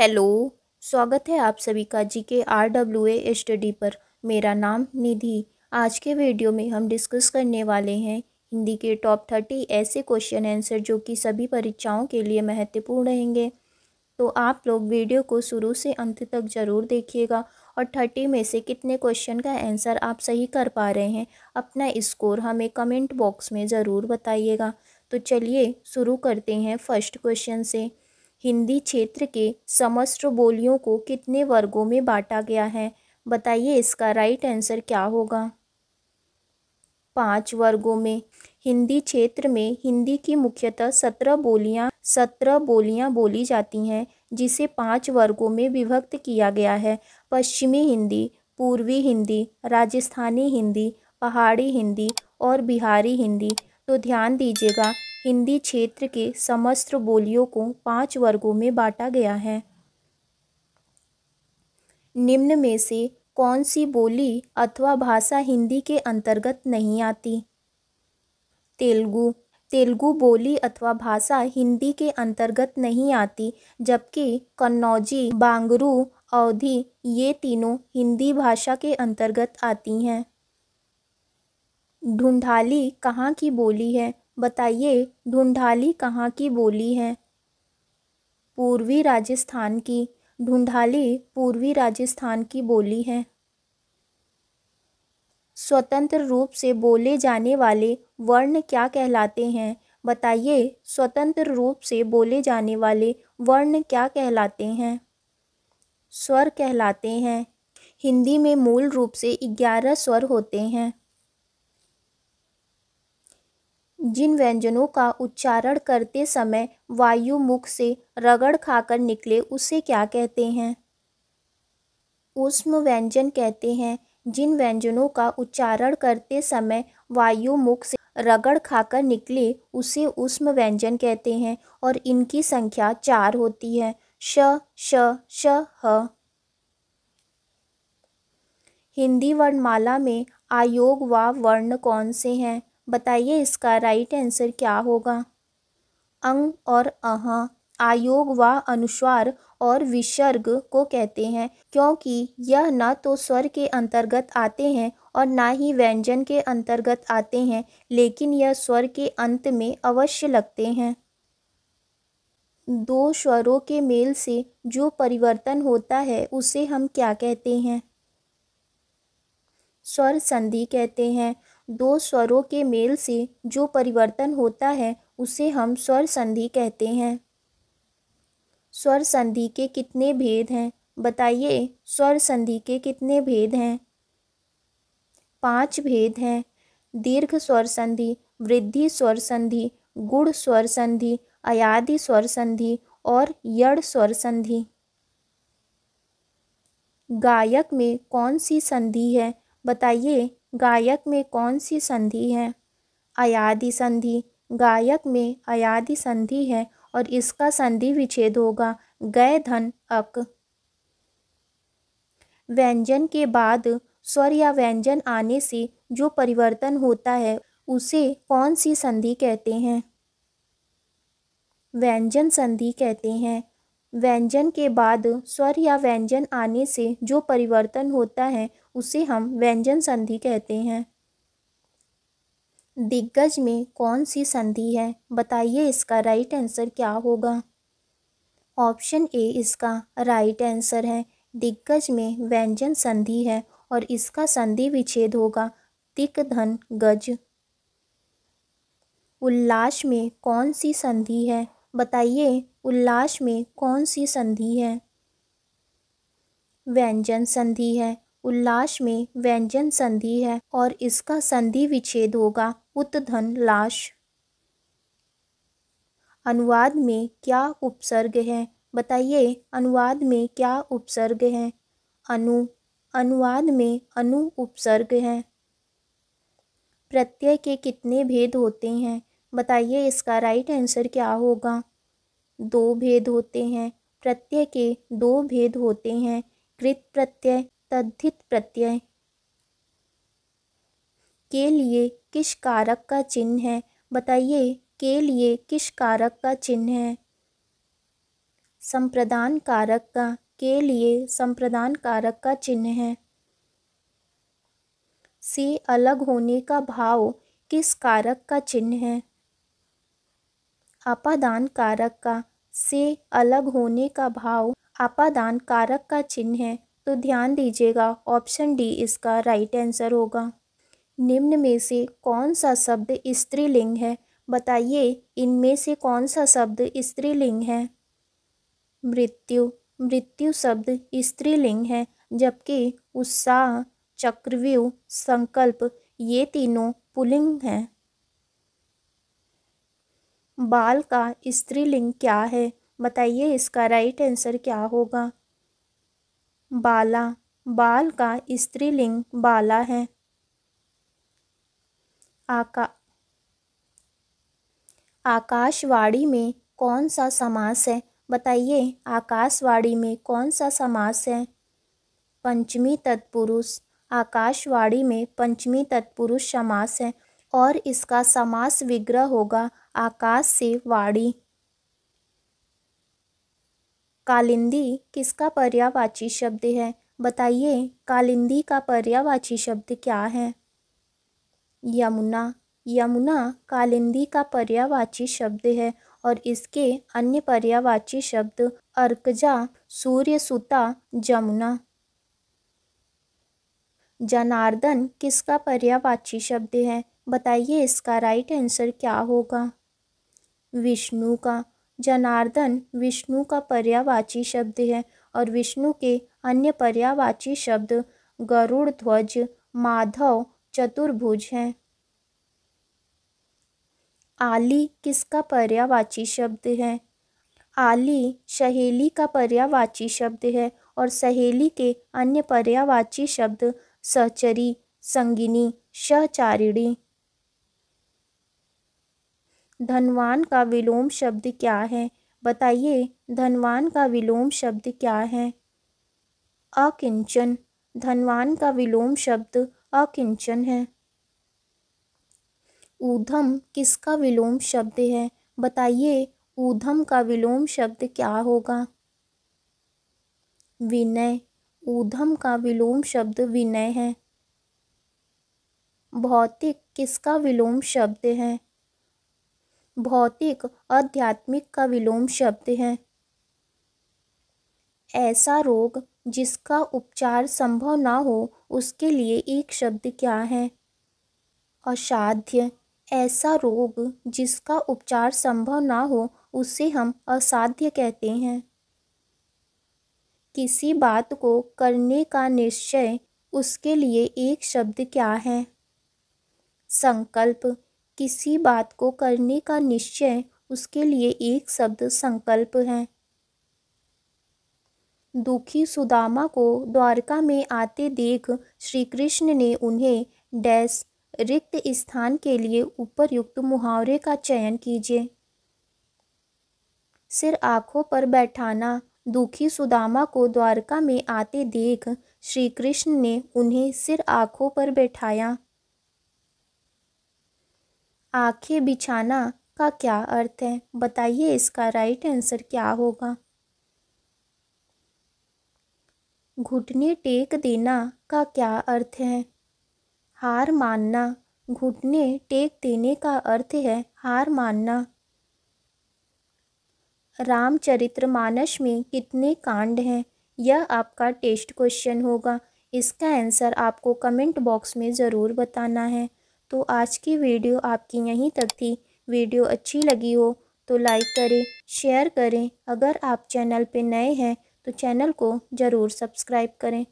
Hello. स्वागत है आप सभी का GK RWA स्टडी पर। मेरा नाम निधि। आज के वीडियो में हम डिस्कस करने वाले हैं हिंदी के टॉप 30 ऐसे क्वेश्चन आंसर जो कि सभी परीक्षाओं के लिए महत्वपूर्ण रहेंगे। तो आप लोग वीडियो को शुरू से अंत तक ज़रूर देखिएगा और 30 में से कितने क्वेश्चन का आंसर आप सही कर पा रहे हैं अपना स्कोर हमें कमेंट बॉक्स में ज़रूर बताइएगा। तो चलिए शुरू करते हैं फर्स्ट क्वेश्चन से। हिंदी क्षेत्र के समस्त बोलियों को कितने वर्गों में बांटा गया है? बताइए इसका राइट आंसर क्या होगा। 5 वर्गों में। हिंदी क्षेत्र में हिंदी की मुख्यतः 17 बोलियां बोली जाती हैं, जिसे 5 वर्गों में विभक्त किया गया है। पश्चिमी हिंदी, पूर्वी हिंदी, राजस्थानी हिंदी, पहाड़ी हिंदी और बिहारी हिंदी। तो ध्यान दीजिएगा, हिंदी क्षेत्र के समस्त बोलियों को 5 वर्गों में बांटा गया है। निम्न में से कौन सी बोली अथवा भाषा हिंदी के अंतर्गत नहीं आती? तेलुगु। तेलुगु बोली अथवा भाषा हिंदी के अंतर्गत नहीं आती, जबकि कन्नौजी, बांगरू, अवधी ये तीनों हिंदी भाषा के अंतर्गत आती हैं। ढूंढाली कहाँ की बोली है? बताइए ढूंढाली कहाँ की बोली है? पूर्वी राजस्थान की। ढूंढाली पूर्वी राजस्थान की बोली है। स्वतंत्र रूप से बोले जाने वाले वर्ण क्या कहलाते हैं? बताइए स्वतंत्र रूप से बोले जाने वाले वर्ण क्या कहलाते हैं? स्वर कहलाते हैं। हिंदी में मूल रूप से 11 स्वर होते हैं। जिन व्यंजनों का उच्चारण करते समय वायु मुख से रगड़ खाकर निकले उसे क्या कहते हैं? ऊष्म व्यंजन कहते हैं। जिन व्यंजनों का उच्चारण करते समय वायु मुख से रगड़ खाकर निकले उसे ऊष्म व्यंजन कहते हैं और इनकी संख्या 4 होती है। श, श, श, ह। हिंदी वर्णमाला में आयोग व वर्ण कौन से हैं? बताइए इसका राइट आंसर क्या होगा। अंग और अह। आयोग व अनुस्वार और विसर्ग को कहते हैं, क्योंकि यह न तो स्वर के अंतर्गत आते हैं और न ही व्यंजन के अंतर्गत आते हैं, लेकिन यह स्वर के अंत में अवश्य लगते हैं। दो स्वरों के मेल से जो परिवर्तन होता है उसे हम क्या कहते हैं? स्वर संधि कहते हैं। दो स्वरों के मेल से जो परिवर्तन होता है उसे हम स्वर संधि कहते हैं। स्वर संधि के कितने भेद हैं? बताइए स्वर संधि के कितने भेद हैं? 5 भेद हैं। दीर्घ स्वर संधि, वृद्धि स्वर संधि, गुण स्वर संधि, अयादि स्वर संधि और यड़ स्वर संधि। गायक में कौन सी संधि है? बताइए गायक में कौन सी संधि है? अयादि संधि। गायक में अयादि संधि है और इसका संधि विच्छेद होगा गय धन अक। व्यंजन के बाद स्वर या व्यंजन आने से जो परिवर्तन होता है उसे कौन सी संधि कहते हैं? व्यंजन संधि कहते हैं। व्यंजन के बाद स्वर या व्यंजन आने से जो परिवर्तन होता है उसे हम व्यंजन संधि कहते हैं। दिग्गज में कौन सी संधि है? बताइए इसका राइट आंसर क्या होगा। ऑप्शन ए इसका राइट आंसर है। दिग्गज में व्यंजन संधि है और इसका संधि विच्छेद होगा तिक धन गज। उल्लास में कौन सी संधि है? बताइए उल्लास में कौन सी संधि है? व्यंजन संधि है। उल्लास में व्यंजन संधि है और इसका संधि विच्छेद होगा उत धन लाश। अनुवाद में क्या उपसर्ग है? बताइए अनुवाद में क्या उपसर्ग है? अनु। अनुवाद में अनु उपसर्ग है। प्रत्यय के कितने भेद होते हैं? बताइए इसका राइट आंसर क्या होगा। 2 भेद होते हैं। प्रत्यय के 2 भेद होते हैं, कृत प्रत्यय, तद्धित प्रत्यय। के लिए किस कारक का चिन्ह है? बताइए के लिए किस कारक का चिन्ह है? संप्रदान कारक का के लिए संप्रदान कारक का चिन्ह है। से अलग होने का भाव किस कारक का चिन्ह है? अपादान कारक का से अलग होने का भाव अपादान कारक का चिन्ह है। तो ध्यान दीजिएगा, ऑप्शन डी इसका राइट आंसर होगा। निम्न में से कौन सा शब्द स्त्रीलिंग है? बताइए इनमें से कौन सा शब्द स्त्रीलिंग है? मृत्यु। मृत्यु शब्द स्त्रीलिंग है, जबकि उत्साह, चक्रव्यूह, संकल्प ये तीनों पुल्लिंग हैं। बाल का स्त्रीलिंग क्या है? बताइए इसका राइट आंसर क्या होगा? बाला। बाल का स्त्रीलिंग बाला है। आकाशवाणी में कौन सा समास है? बताइए आकाशवाणी में कौन सा समास है? पंचमी तत्पुरुष। आकाशवाणी में पंचमी तत्पुरुष समास है और इसका समास विग्रह होगा आकाश से वाणी। कालिंदी किसका पर्यायवाची शब्द है? बताइए कालिंदी का पर्यायवाची शब्द क्या है? यमुना। यमुना कालिंदी का पर्यायवाची शब्द है और इसके अन्य पर्यायवाची शब्द अर्कजा, सूर्यसुता, जमुना। जनार्दन किसका पर्यायवाची शब्द है? बताइए इसका राइट आंसर क्या होगा? विष्णु का। जनार्दन विष्णु का पर्यायवाची शब्द है और विष्णु के अन्य पर्यायवाची शब्द गरुड़ ध्वज, माधव, चतुर्भुज हैं। आली किसका पर्यायवाची शब्द है? आली सहेली का पर्यायवाची शब्द है और सहेली के अन्य पर्यायवाची शब्द सहचरी, संगिनी, सहचारिणी। धनवान का विलोम शब्द क्या है? बताइए धनवान का विलोम शब्द क्या है? अकिंचन। धनवान का विलोम शब्द अकिंचन है। ऊधम किसका विलोम शब्द है? बताइए ऊधम का विलोम शब्द क्या होगा? विनय। ऊधम का विलोम शब्द विनय है। भौतिक किसका विलोम शब्द है? भौतिक आध्यात्मिक का विलोम शब्द है। ऐसा रोग जिसका उपचार संभव ना हो उसके लिए एक शब्द क्या है? असाध्य। ऐसा रोग जिसका उपचार संभव ना हो उसे हम असाध्य कहते हैं। किसी बात को करने का निश्चय, उसके लिए एक शब्द क्या है? संकल्प। किसी बात को करने का निश्चय, उसके लिए एक शब्द संकल्प है। दुखी सुदामा को द्वारका में आते देख श्री कृष्ण ने उन्हें डैश रिक्त स्थान के लिए उपरयुक्त मुहावरे का चयन कीजिए। सिर आँखों पर बैठाना। दुखी सुदामा को द्वारका में आते देख श्री कृष्ण ने उन्हें सिर आँखों पर बैठाया। आंखें बिछाना का क्या अर्थ है? बताइए इसका राइट आंसर क्या होगा? घुटने टेक देना का क्या अर्थ है? हार मानना। घुटने टेक देने का अर्थ है हार मानना। रामचरितमानस में कितने कांड हैं? यह आपका टेस्ट क्वेश्चन होगा। इसका आंसर आपको कमेंट बॉक्स में ज़रूर बताना है। तो आज की वीडियो आपकी यहीं तक थी। वीडियो अच्छी लगी हो तो लाइक करें, शेयर करें। अगर आप चैनल पे नए हैं तो चैनल को ज़रूर सब्सक्राइब करें।